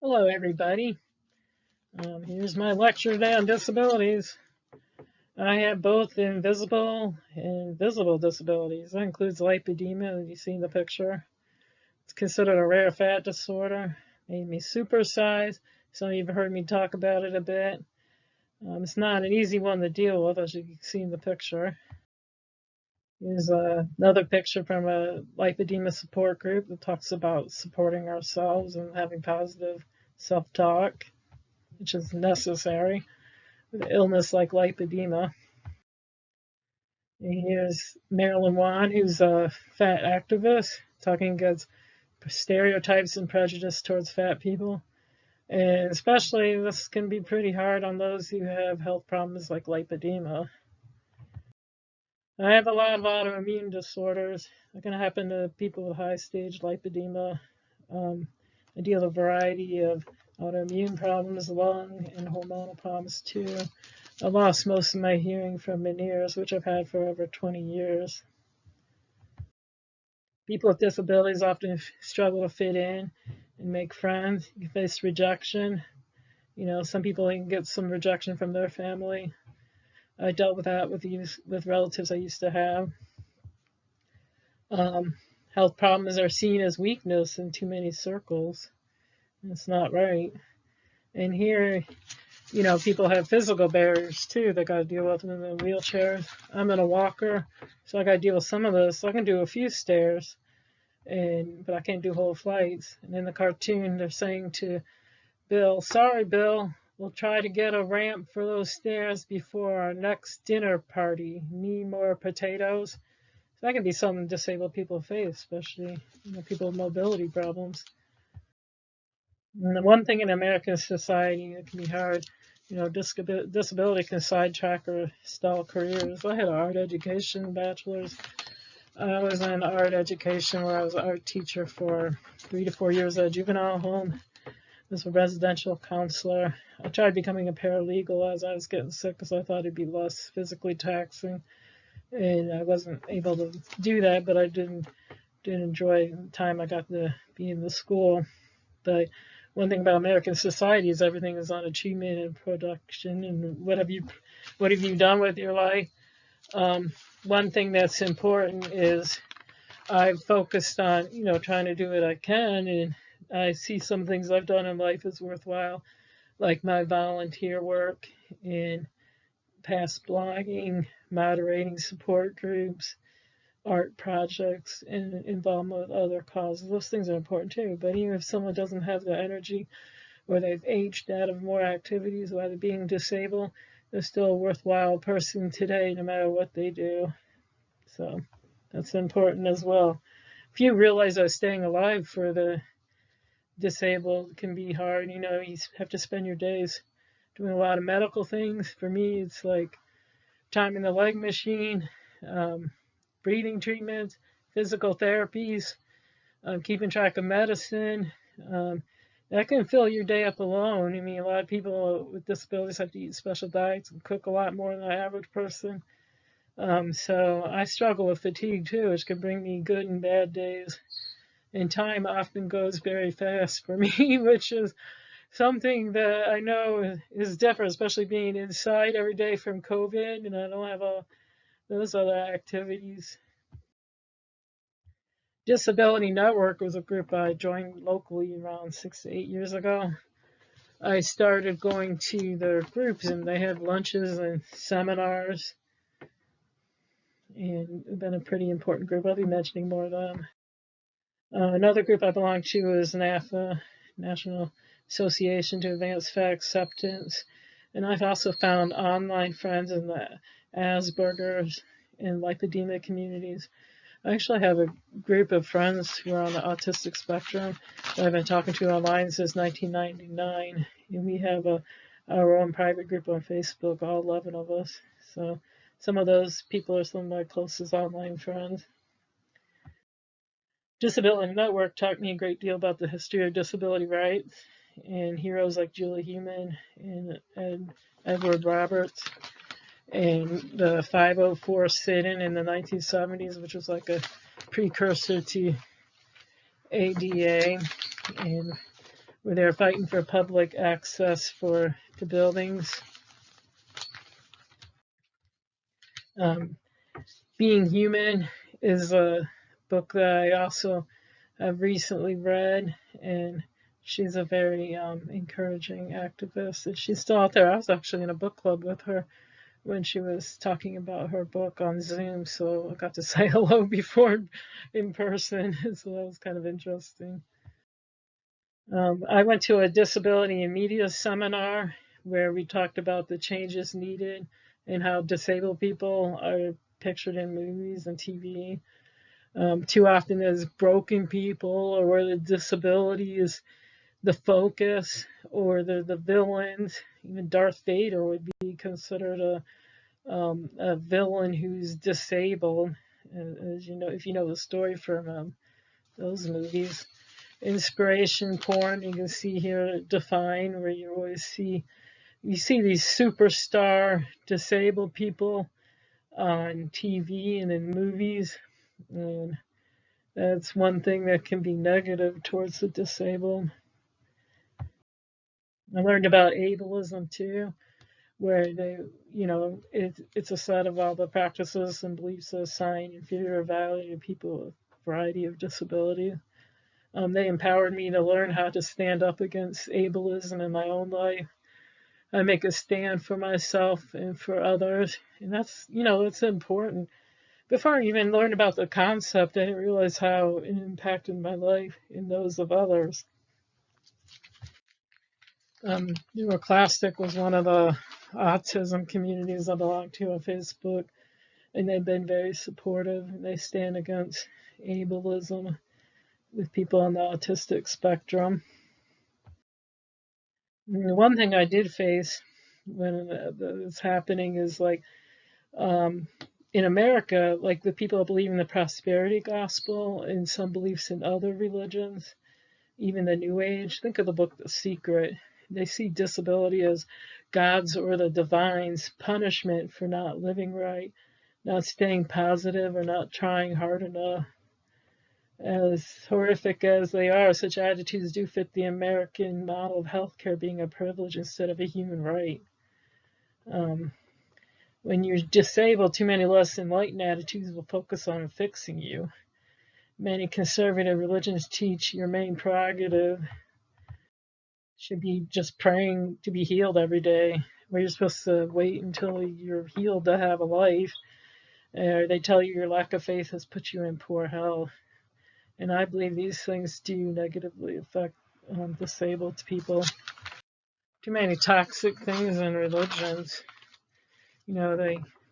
Hello, everybody. Here's my lecture today on disabilities. I have both invisible and visible disabilities. That includes lipedema, as you see in the picture. It's considered a rare fat disorder. Made me supersize. Some of you have heard me talk about it a bit. It's not an easy one to deal with, as you can see in the picture. Here's another picture from a lipedema support group that talks about supporting ourselves and having positive self-talk, which is necessary with an illness like lipedema. And here's Marilyn Juan, who's a fat activist, talking against stereotypes and prejudice towards fat people. And especially, this can be pretty hard on those who have health problems like lipedema. I have a lot of autoimmune disorders that can happen to people with high stage lipedema. I deal with a variety of autoimmune problems, lung and hormonal problems too. I lost most of my hearing from Meniere's, which I've had for over 20 years. People with disabilities often struggle to fit in and make friends. You face rejection. Some people can get some rejection from their family. I dealt with that with relatives I used to have. Health problems are seen as weakness in too many circles. It's not right. And here, people have physical barriers too they got to deal with in the wheelchairs. I'm in a walker, so I got to deal with some of this. I can do a few stairs, but I can't do whole flights. And in the cartoon, they're saying to Bill, "Sorry, Bill, we'll try to get a ramp for those stairs before our next dinner party. Need more potatoes?" So that can be something disabled people face, especially people with mobility problems. And the one thing in American society that can be hard, disability can sidetrack or stall careers. I had an art education bachelor's. I was in art education where I was an art teacher for 3 to 4 years at a juvenile home. I was a residential counselor. I tried becoming a paralegal as I was getting sick because I thought it'd be less physically taxing. And I wasn't able to do that, but I did enjoy the time I got to be in the school. But one thing about American society is everything is on achievement and production and what have you done with your life. One thing that's important is I've focused on trying to do what I can, and I see some things I've done in life as worthwhile, like my volunteer work in past blogging, moderating support groups, art projects, and involvement with other causes. Those things are important too. But even if someone doesn't have the energy or they've aged out of more activities, whether being disabled, they're still a worthwhile person today, no matter what they do. So that's important as well. If you realize that staying alive for the disabled can be hard, you have to spend your days doing a lot of medical things. For me, it's like time in the leg machine, breathing treatments, physical therapies, keeping track of medicine. That can fill your day up alone. I mean, a lot of people with disabilities have to eat special diets and cook a lot more than the average person. So I struggle with fatigue too, which can bring me good and bad days. And time often goes very fast for me, which is something that I know is different, especially being inside every day from COVID, and I don't have all those other activities. Disability Network was a group I joined locally around 6 to 8 years ago. I started going to their groups, and they had lunches and seminars, and it's been a pretty important group. I'll be mentioning more of them. Another group I belong to is NAFA, National Association to Advance Fat Acceptance, and I've also found online friends in the Asperger's and lipedema communities. I actually have a group of friends who are on the autistic spectrum that I've been talking to online since 1999. And we have our own private group on Facebook, all 11 of us. So some of those people are some of my closest online friends. Disability Network taught me a great deal about the history of disability rights and heroes like Julie Heumann and Edward Roberts, and the 504 sit-in the 1970s, which was like a precursor to ADA, and where they're fighting for public access to buildings. Being Human is a book that I also have recently read, and she's a very encouraging activist, and she's still out there. I was actually in a book club with her when she was talking about her book on Zoom, so I got to say hello before in person, so that was kind of interesting. I went to a disability and media seminar where we talked about the changes needed and how disabled people are pictured in movies and TV. Too often as broken people, or where the disability is the focus, or they're the villains. Even Darth Vader would be considered a villain who's disabled, as you know, if you know the story from those movies. Inspiration porn, you can see here defined, where you see these superstar disabled people on TV and in movies, and that's one thing that can be negative towards the disabled. I learned about ableism too, where it's a set of all the practices and beliefs that assign inferior value to people with a variety of disabilities. They empowered me to learn how to stand up against ableism in my own life. I make a stand for myself and for others, and that's important. Before I even learned about the concept, I didn't realize how it impacted my life and those of others. Neuroclastic was one of the autism communities I belong to on Facebook, and they've been very supportive. They stand against ableism with people on the autistic spectrum. And one thing I did face when it's happening is in America, like the people that believe in the prosperity gospel and some beliefs in other religions, even the New Age. Think of the book The Secret. They see disability as God's or the divine's punishment for not living right, not staying positive, or not trying hard enough. As horrific as they are, such attitudes do fit the American model of healthcare being a privilege instead of a human right. When you're disabled, too many less enlightened attitudes will focus on fixing you. Many conservative religions teach your main prerogative should be just praying to be healed every day, where you're supposed to wait until you're healed to have a life. They tell you your lack of faith has put you in poor health. And I believe these things do negatively affect disabled people. Too many toxic things in religions.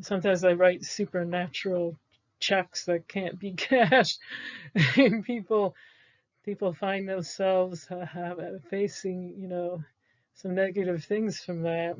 Sometimes they write supernatural checks that can't be cashed, and people find themselves facing some negative things from that.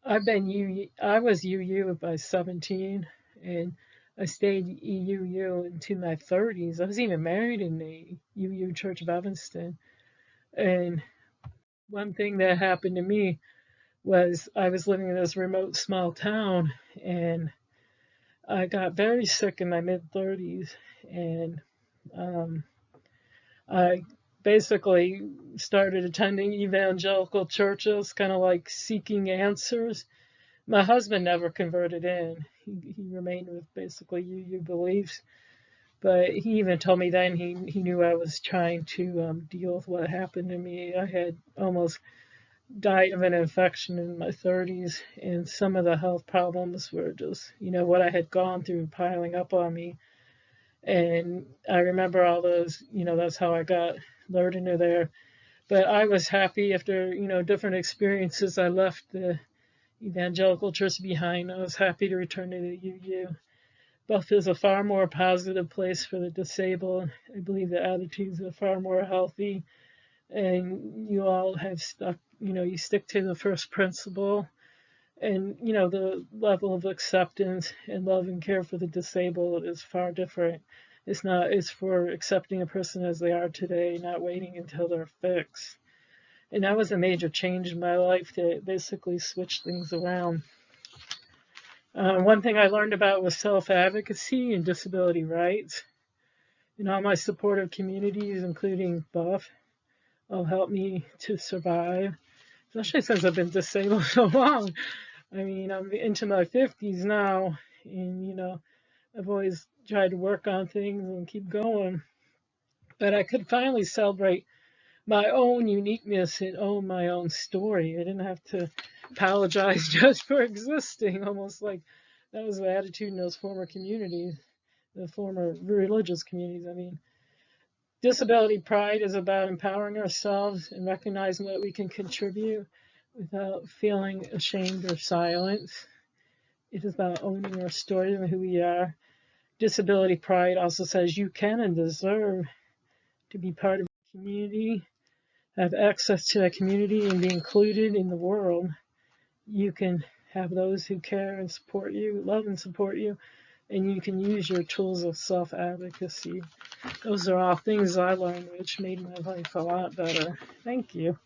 I was UU by 17, and I stayed UU into my 30s. I was even married in the UU Church of Evanston. And one thing that happened to me was I was living in this remote small town, and I got very sick in my mid-30s, and I basically started attending evangelical churches, kind of like seeking answers. My husband never converted in. He remained with basically UU beliefs. But he even told me then he knew I was trying to deal with what happened to me. I had almost died of an infection in my 30s, and some of the health problems were just, what I had gone through piling up on me. And I remember all those, that's how I got lured into there. But I was happy after, different experiences. I left the evangelical church behind. I was happy to return to the UU. Buff is a far more positive place for the disabled. I believe the attitudes are far more healthy, and you all have stuck, you stick to the first principle, and the level of acceptance and love and care for the disabled is far different. It's for accepting a person as they are today, not waiting until they're fixed. And that was a major change in my life that basically switched things around. One thing I learned about was self-advocacy and disability rights. In all my supportive communities, including Buff, will help me to survive, especially since I've been disabled so long. I mean, I'm into my 50s now, and I've always tried to work on things and keep going. But I could finally celebrate my own uniqueness and own my own story. I didn't have to apologize just for existing, almost like that was the attitude in those former communities, the former religious communities. I mean, disability pride is about empowering ourselves and recognizing what we can contribute without feeling ashamed or silent. It is about owning our story and who we are. Disability pride also says you can and deserve to be part of a community, have access to that community, and be included in the world. You can have those who care and support you, love and support you, and you can use your tools of self-advocacy. Those are all things I learned which made my life a lot better. Thank you.